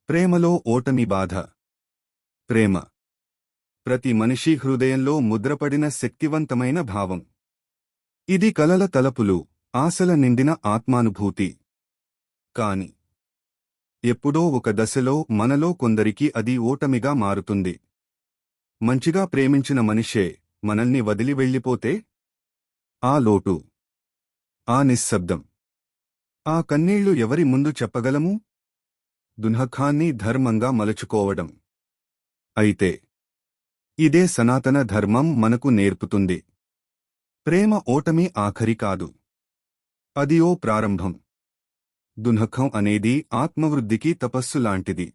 ప్రేమలో ఓటమి బాధ. ప్రేమ ప్రతి మనిషి హృదయంలో ముద్రపడిన శక్తివంతమైన భావం. ఇది కలల తలపులు, ఆశల నిండిన ఆత్మానుభూతి. కాని ఎప్పుడో ఒక దశలో మనలో కొందరికి అది ఓటమిగా మారుతుంది. మంచిగా ప్రేమించిన మనిషే మనల్ని వదిలి వెళ్ళిపోతే ఆ లోటు, ఆ నిశ్శబ్దం, ఆ కన్నీళ్లు ఎవరి ముందు చెప్పగలము? దుఃఖాన్ని ధర్మంగా మలుచుకోవడం. అయితే ఇదే సనాతన ధర్మం మనకు నేర్పుతుంది. ప్రేమ ఓటమి ఆఖరి కాదు, అది ఓ ప్రారంభం. దుఃఖం అనేది ఆత్మవృద్ధికి తపస్సు లాంటిది.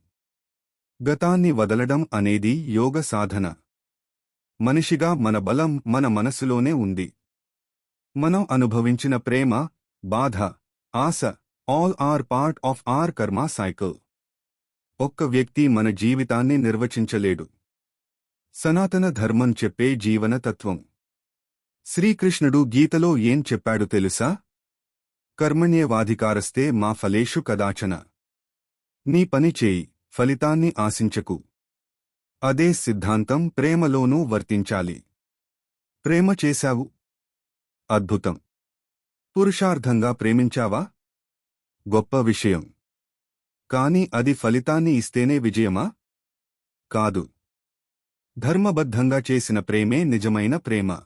గతాన్ని వదలడం అనేది యోగ సాధన. మనిషిగా మన బలం మన మనసులోనే ఉంది. మనం అనుభవించిన ప్రేమ, బాధ, ఆశ all are part of our karma cycle. ఒక్క వ్యక్తి మన జీవితాన్ని నిర్వచించలేడు. సనాతన ధర్మం చెప్పే జీవన తత్వం. శ్రీకృష్ణుడు గీతలో ఏం చెప్పాడు తెలుసా? కర్మణ్యేవాధికారస్తే మా ఫలేషు కదాచన. నీ పని చేయి, ఫలితాన్ని ఆశించకు. అదే సిద్ధాంతం ప్రేమలోనూ వర్తించాలి. ప్రేమ చేశావు, అద్భుతం. పురుషార్థంగా ప్రేమించావా? గొప్ప విషయం. కాని అది ఫలితాన్ని ఇస్తేనే విజయమా? కాదు. ధర్మబద్ధంగా చేసిన ప్రేమే నిజమైన ప్రేమ.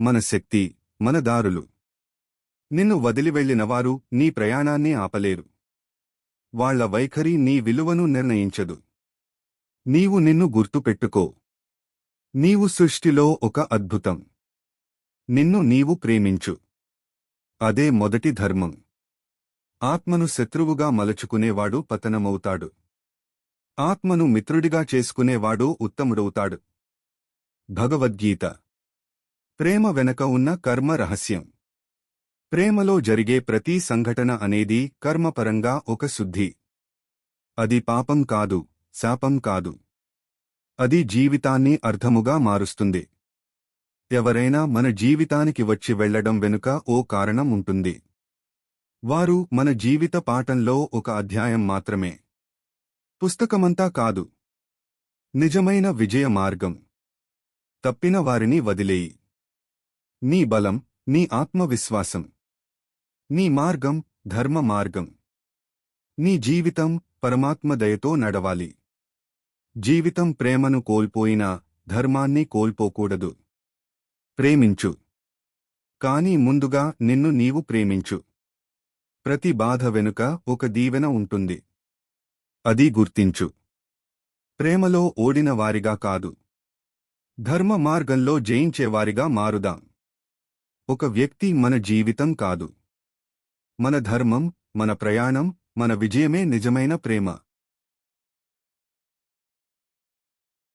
మన శక్తి, మన దారులు. నిన్ను వదిలివెళ్లినవారు నీ ప్రయాణాన్ని ఆపలేరు. వాళ్ల వైఖరి నీ విలువను నిర్ణయించదు. నీవు నిన్ను గుర్తుపెట్టుకో. నీవు సృష్టిలో ఒక అద్భుతం. నిన్ను నీవు ప్రేమించు. అదే మొదటి ధర్మం. ఆత్మను శత్రువుగా మలచుకునేవాడు పతనమవుతాడు. ఆత్మను మిత్రుడిగా చేసుకునేవాడు ఉత్తముడవుతాడు. భగవద్గీత. ప్రేమ వెనక ఉన్న కర్మ రహస్యం. ప్రేమలో జరిగే ప్రతి సంఘటన అనేది కర్మపరంగా ఒక శుద్ధి. అది పాపం కాదు, శాపం కాదు. అది జీవితాన్ని అర్థముగా మారుస్తుంది. ఎవరైనా మన జీవితానికి వచ్చి వెళ్లడం వెనుక ఓ కారణం ఉంటుంది. వారు మన జీవిత పాఠంలో ఒక అధ్యాయం మాత్రమే. పుస్తకమంతా కాదు. నిజమైన విజయ మార్గం. తప్పిన వారిని వదిలేయి. నీ బలం, నీ ఆత్మవిశ్వాసం. నీ మార్గం ధర్మ మార్గం. నీ జీవితం పరమాత్మ దయతో నడవాలి. జీవితం ప్రేమను కోల్పోయినా ధర్మాన్ని కోల్పోకూడదు. ప్రేమించు. కాని ముందుగా నిన్ను నీవు ప్రేమించు. ప్రతి బాధ వెనుక ఒక దీవెన ఉంటుంది. అది గుర్తించు. ప్రేమలో ఓడిన వారిగా కాదు, ధర్మ మార్గంలో జయించేవారిగా మారుదాం. ఒక వ్యక్తి మన జీవితం కాదు. మన ధర్మం, మన ప్రయాణం, మన విజయమే నిజమైన ప్రేమ.